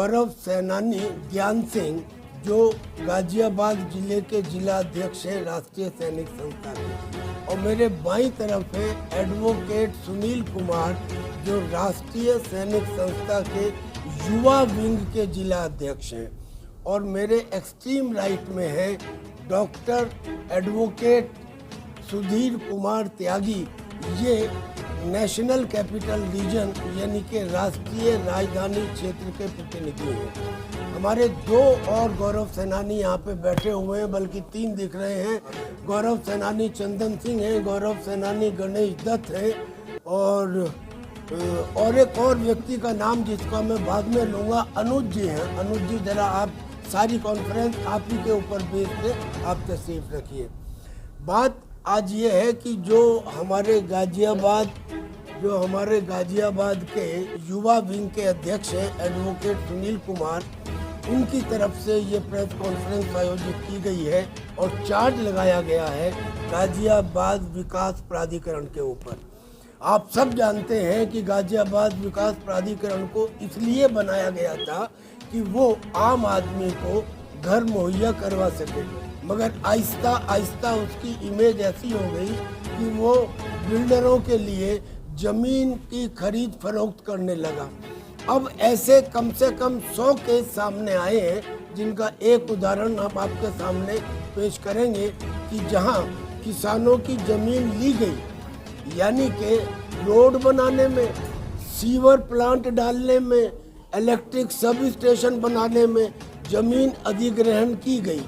गौरव सेनानी ज्ञान सिंह, जो गाजियाबाद जिले के जिला अध्यक्ष है राष्ट्रीय सैनिक संस्था के, और मेरे बाईं तरफ है एडवोकेट सुनील कुमार, जो राष्ट्रीय सैनिक संस्था के युवा विंग के जिला अध्यक्ष हैं, और मेरे एक्सट्रीम राइट में है डॉक्टर एडवोकेट सुधीर कुमार त्यागी, ये नेशनल कैपिटल रीजन यानी कि राष्ट्रीय राजधानी क्षेत्र के प्रतिनिधि हैं। हमारे 2 और गौरव सेनानी यहाँ पे बैठे हुए हैं, बल्कि 3 दिख रहे हैं। गौरव सेनानी चंदन सिंह हैं, गौरव सेनानी गणेश दत्त हैं, और एक और व्यक्ति का नाम जिसका मैं बाद में लूँगा, अनुज जी हैं। अनुज जी, जरा आप सारी कॉन्फ्रेंस आप ही के ऊपर बेस पे आप तशरीफ रखिए। बात आज ये है कि जो हमारे गाजियाबाद के युवा विंग के अध्यक्ष हैं एडवोकेट सुनील कुमार, उनकी तरफ से ये प्रेस कॉन्फ्रेंस आयोजित की गई है और चार्ज लगाया गया है गाजियाबाद विकास प्राधिकरण के ऊपर। आप सब जानते हैं कि गाजियाबाद विकास प्राधिकरण को इसलिए बनाया गया था कि वो आम आदमी को घर मुहैया करवा सके, मगर आहिस्ता आहिस्ता उसकी इमेज ऐसी हो गई कि वो बिल्डरों के लिए ज़मीन की खरीद फरोख्त करने लगा। अब ऐसे कम से कम 100 केस सामने आए हैं, जिनका एक उदाहरण हम आपके सामने पेश करेंगे कि जहां किसानों की ज़मीन ली गई, यानी कि रोड बनाने में, सीवर प्लांट डालने में, इलेक्ट्रिक सब स्टेशन बनाने में ज़मीन अधिग्रहण की गई।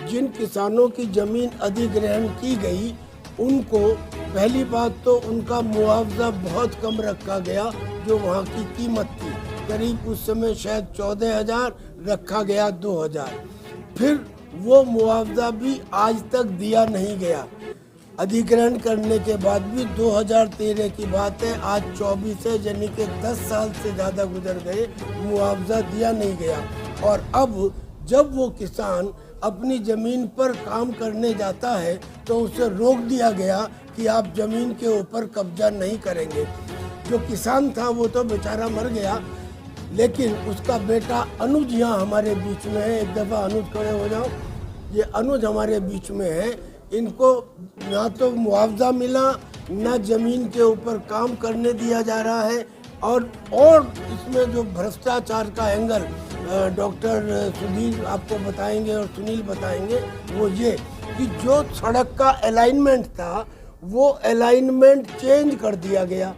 जिन किसानों की ज़मीन अधिग्रहण की गई, उनको पहली बात तो उनका मुआवजा बहुत कम रखा गया, जो वहाँ की कीमत थी, करीब उस समय शायद 14,000 रखा गया 2,000। फिर वो मुआवजा भी आज तक दिया नहीं गया। अधिग्रहण करने के बाद भी 2013 की बात है, आज 24 है, यानी कि 10 साल से ज़्यादा गुजर गए, मुआवजा दिया नहीं गया। और अब जब वो किसान अपनी ज़मीन पर काम करने जाता है तो उसे रोक दिया गया कि आप ज़मीन के ऊपर कब्जा नहीं करेंगे। जो किसान था वो तो बेचारा मर गया, लेकिन उसका बेटा अनुज यहाँ हमारे बीच में है। एक दफ़ा अनुज खड़े हो जाओ। ये अनुज हमारे बीच में है। इनको ना तो मुआवजा मिला, ना ज़मीन के ऊपर काम करने दिया जा रहा है, और इसमें जो भ्रष्टाचार का एंगल डॉक्टर सुधीर आपको बताएंगे और सुनील बताएंगे, वो ये कि जो सड़क का अलाइनमेंट था वो अलाइनमेंट चेंज कर दिया गया।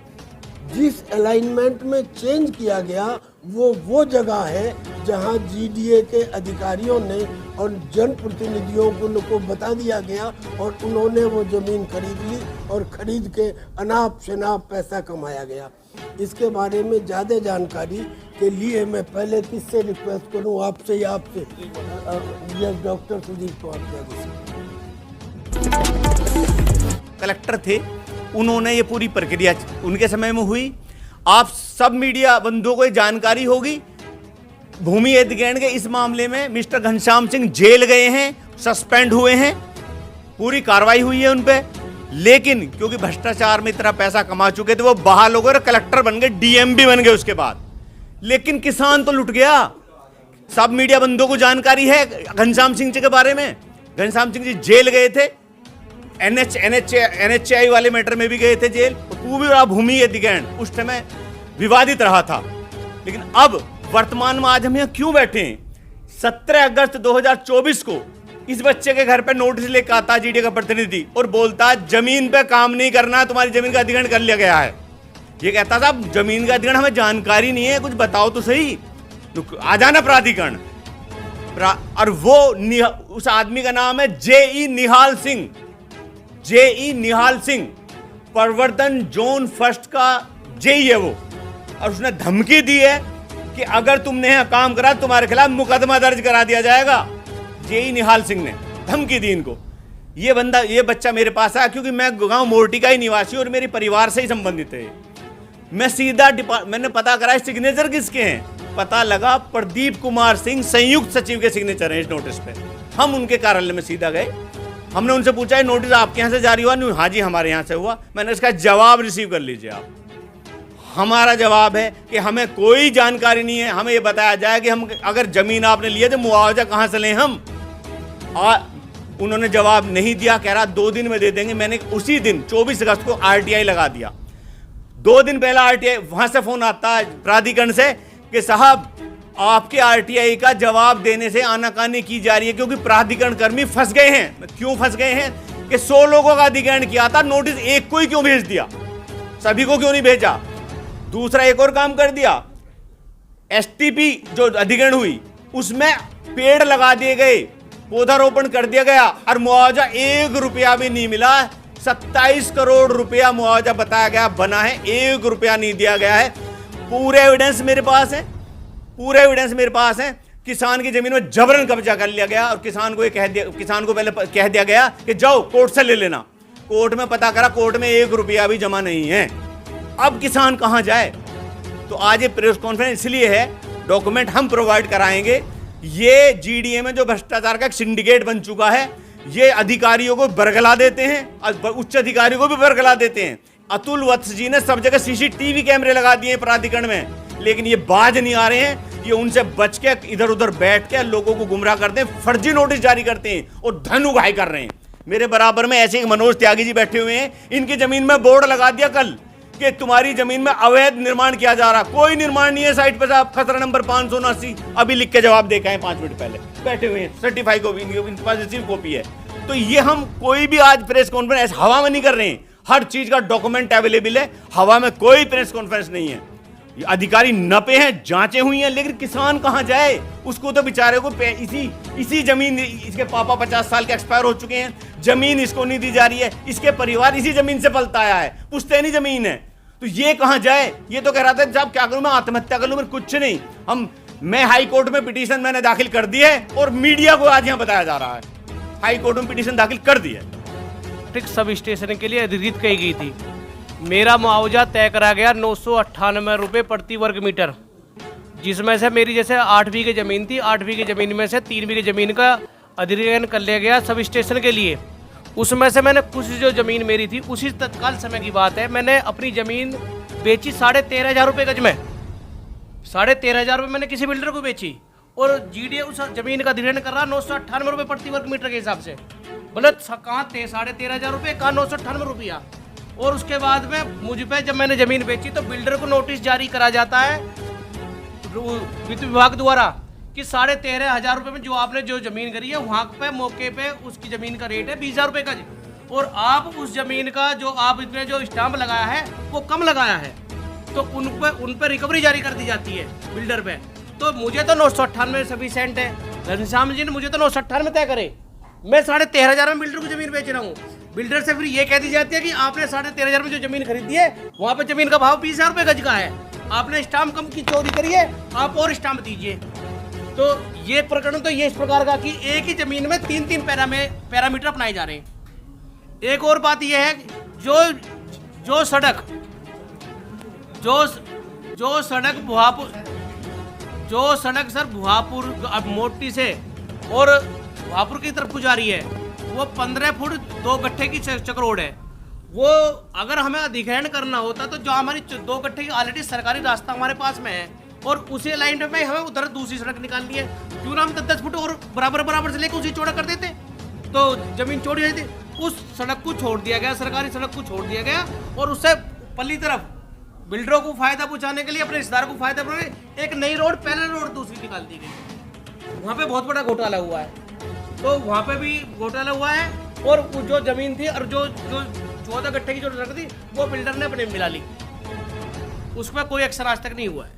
जिस अलाइनमेंट में चेंज किया गया वो जगह है जहां जीडीए के अधिकारियों ने और जनप्रतिनिधियों को बता दिया गया, और उन्होंने वो ज़मीन खरीद ली और ख़रीद के अनाप शनाप पैसा कमाया गया। इसके बारे में ज़्यादा जानकारी के लिए मैं पहले किससे रिक्वेस्ट करूं, आपसे या आपसे? Yes, doctor Sudhir Kumar collector थे, उन्होंने ये पूरी प्रक्रिया उनके समय में हुई। आप सब मीडिया बंधुओं को जानकारी होगी, भूमि अधिग्रहण के इस मामले में मिस्टर घनश्याम सिंह जेल गए हैं, सस्पेंड हुए हैं, पूरी कार्रवाई हुई है उन पे। लेकिन क्योंकि भ्रष्टाचार में इतना पैसा कमा चुके थे, वो बहाल हो गए और कलेक्टर बन गए, डीएम भी बन गए उसके बाद। लेकिन किसान तो लुट गया। सब मीडिया बंधुओं को जानकारी है घनश्याम सिंह जी के बारे में। घनश्याम सिंह जी जेल गए थे, एनएचआई वाले मैटर में भी गए थे जेल। पूरा भूमि अधिग्रहण उस समय विवादित रहा था। लेकिन अब वर्तमान में आज हम यहाँ क्यों बैठे हैं? 17 अगस्त 2024 को इस बच्चे के घर पे नोटिस लेकर आता जीडीए का प्रतिनिधि और बोलता जमीन पे काम नहीं करना, तुम्हारी जमीन का अधिग्रहण कर लिया गया है। ये कहता था जमीन का अधिग्रहण हमें जानकारी नहीं है, कुछ बताओ तो सही, तो आ जाना प्राधिकरण। और वो उस आदमी का नाम है जेई निहाल सिंह। जेई निहाल सिंह प्रवर्तन जोन 1 का जेई है वो, और उसने धमकी दी है कि अगर तुमने यहाँ काम करा तुम्हारे खिलाफ मुकदमा दर्ज करा दिया जाएगा। जेई निहाल सिंह ने धमकी दी इनको। ये बच्चा मेरे पास आया क्योंकि मैं गांव मोर्टी का ही निवासी और मेरे परिवार से ही संबंधित है। मैं सीधा मैंने पता करा सिग्नेचर किसके हैं, पता लगा प्रदीप कुमार सिंह संयुक्त सचिव के सिग्नेचर हैं इस नोटिस पे। हम उनके कार्यालय में सीधा गए, हमने उनसे पूछा नोटिस आपके यहाँ से जारी हुआ? नहीं, हाँ जी हमारे यहाँ से हुआ। मैंने इसका जवाब रिसीव कर लीजिए आप। हमारा जवाब है कि हमें कोई जानकारी नहीं है। हमें ये बताया जाए कि हम अगर जमीन आपने लिए तो मुआवजा कहां से लें हम। उन्होंने जवाब नहीं दिया, कह रहा 2 दिन में दे देंगे। मैंने उसी दिन 24 अगस्त को आरटीआई लगा दिया। 2 दिन पहले आरटीआई वहां से फोन आता है प्राधिकरण से कि साहब आपके आरटीआई का जवाब देने से आनाकानी की जा रही है क्योंकि प्राधिकरण कर्मी फंस गए हैं। क्यों फंस गए हैं कि 100 लोगों का अधिग्रहण किया था, नोटिस एक को ही क्यों भेज दिया, सभी को क्यों नहीं भेजा। दूसरा एक और काम कर दिया, एसटीपी जो अधिग्रहण हुई उसमें पेड़ लगा दिए गए, पौधारोपण कर दिया गया और मुआवजा 1 रुपया भी नहीं मिला। 27 करोड़ रुपया मुआवजा बताया गया बना है, 1 रुपया नहीं दिया गया है। पूरे एविडेंस मेरे पास है, पूरे एविडेंस मेरे पास है। किसान की जमीन में जबरन कब्जा कर लिया गया और किसान को पहले कह दिया गया कि जाओ कोर्ट से ले लेना। कोर्ट में पता करा, कोर्ट में 1 रुपया भी जमा नहीं है। अब किसान कहां जाए। तो आज ये प्रेस कॉन्फ्रेंस इसलिए है, डॉक्यूमेंट हम प्रोवाइड कराएंगे। ये जीडीए में जो भ्रष्टाचार का एक सिंडिकेट बन चुका है, ये अधिकारियों को बरगला देते हैं, उच्च अधिकारियों को भी बरगला देते हैं। अतुल वत्स जी ने सब जगह सीसीटीवी कैमरे लगा दिए प्राधिकरण में, लेकिन ये बाज नहीं आ रहे हैं। ये उनसे बच के इधर उधर बैठ के लोगों को गुमराह करते हैं, फर्जी नोटिस जारी करते हैं और धन उगाही कर रहे हैं। मेरे बराबर में ऐसे एक मनोज त्यागी जी बैठे हुए हैं, इनकी जमीन में बोर्ड लगा दिया कल कि तुम्हारी जमीन में अवैध निर्माण किया जा रहा। कोई निर्माण नहीं है साइट पर साहब, खतरा नंबर 579। अभी लिख के जवाब देखा है 5 मिनट पहले, बैठे हुए हैं, सर्टिफाइड कॉपी, इनके पास रिसीव कॉपी है। तो ये हम कोई भी आज प्रेस कॉन्फ्रेंस हवा में नहीं कर रहे हैं, हर चीज का डॉक्यूमेंट अवेलेबल है। हवा में कोई प्रेस कॉन्फ्रेंस नहीं है। ये अधिकारी नपे हैं, जांचें हुई हैं, लेकिन किसान कहां जाए। उसको तो बेचारे को इसी जमीन, इसके पापा 50 साल के एक्सपायर हो चुके हैं, जमीन इसको नहीं दी जा रही है, इसके परिवार इसी जमीन से पलता आया है, पुश्तैनी जमीन है। तो ये कहां जाए। ये तो कह रहा था साहब क्या करूं मैं, आत्महत्या कर लूं, मेरे कुछ नहीं। मैं हाई कोर्ट में पिटीशन मैंने दाखिल कर दी है और मीडिया को आज यहां बताया जा रहा है हाई कोर्ट में पिटीशन दाखिल कर दी है। सब स्टेशन के लिए अधिकृत कही गई थी। मेरा मुआवजा तय करा गया 998 रुपये प्रति वर्ग मीटर, जिसमें से मेरी जैसे 8 बीघे ज़मीन थी, 8 बीघे ज़मीन में से 3 बीघे ज़मीन का अधिग्रहण कर लिया गया सब स्टेशन के लिए। उसमें से मैंने कुछ जो ज़मीन मेरी थी, उसी तत्काल समय की बात है, मैंने अपनी ज़मीन बेची 13,500 रुपये गज में। 13,500 रुपये मैंने किसी बिल्डर को बेची और जीडीए उस ज़मीन का अधिग्रहण कर रहा 998 रुपये प्रति वर्ग मीटर के हिसाब से। बोले कहाँ थे 13,500 रुपये, कहाँ 998 रुपया। और उसके बाद में मुझ पे जब मैंने ज़मीन बेची तो बिल्डर को नोटिस जारी करा जाता है वित्त विभाग द्वारा कि 13,500 रुपये में जो आपने जो ज़मीन करी है वहाँ पे मौके पे उसकी ज़मीन का रेट है 20,000 रुपये गज, और आप उस ज़मीन का जो आप इसमें जो स्टाम्प लगाया है वो कम लगाया है, तो उन पर रिकवरी जारी कर दी जाती है बिल्डर पे। तो मुझे तो 998 सफिशिएंट है, घनश्याम जी ने मुझे तो 998 तय करे, मैं 13,500 में बिल्डर को ज़मीन बेच रहा हूँ। बिल्डर से फिर ये कह दी जाती है कि आपने 13,500 में जो ज़मीन खरीदी है वहाँ पे ज़मीन का भाव 20,000 रुपये गज का है, आपने स्टाम्प कम की चोरी करी है, आप और स्टाम्प दीजिए। तो ये प्रकरण तो ये इस प्रकार का कि एक ही ज़मीन में 3-3 पैरामीटर अपनाए जा रहे हैं। एक और बात यह है जो सड़क सर भुहापुर मोटी से और भुहापुर की तरफ को जा रही है, वो 15 फुट 2 गट्ठे की चक रोड है। वो अगर हमें अधिग्रहण करना होता तो जो हमारी 2 गट्ठे की ऑलरेडी सरकारी रास्ता हमारे पास में है और उसी लाइन में हमें उधर दूसरी सड़क निकालनी है, क्यों ना हम 10-10 फुट और बराबर से लेकर उसी चौड़ा कर देते तो ज़मीन चौड़ी हो जाती। उस सड़क को छोड़ दिया गया, सरकारी सड़क को छोड़ दिया गया और उससे पल्ली तरफ बिल्डरों को फायदा पहुंचाने के लिए, अपने रिश्तेदारों को फायदा पहुंचाने एक नई रोड, पैरेलल रोड दूसरी निकाल दी गई। वहाँ पे बहुत बड़ा घोटाला हुआ है, तो वहाँ पे भी घोटाला हुआ है। और जो ज़मीन थी और जो 14 गट्ठे की जो सड़क थी वो बिल्डर ने अपने मिला ली, उस पर कोई एक्शन आज तक नहीं हुआ है।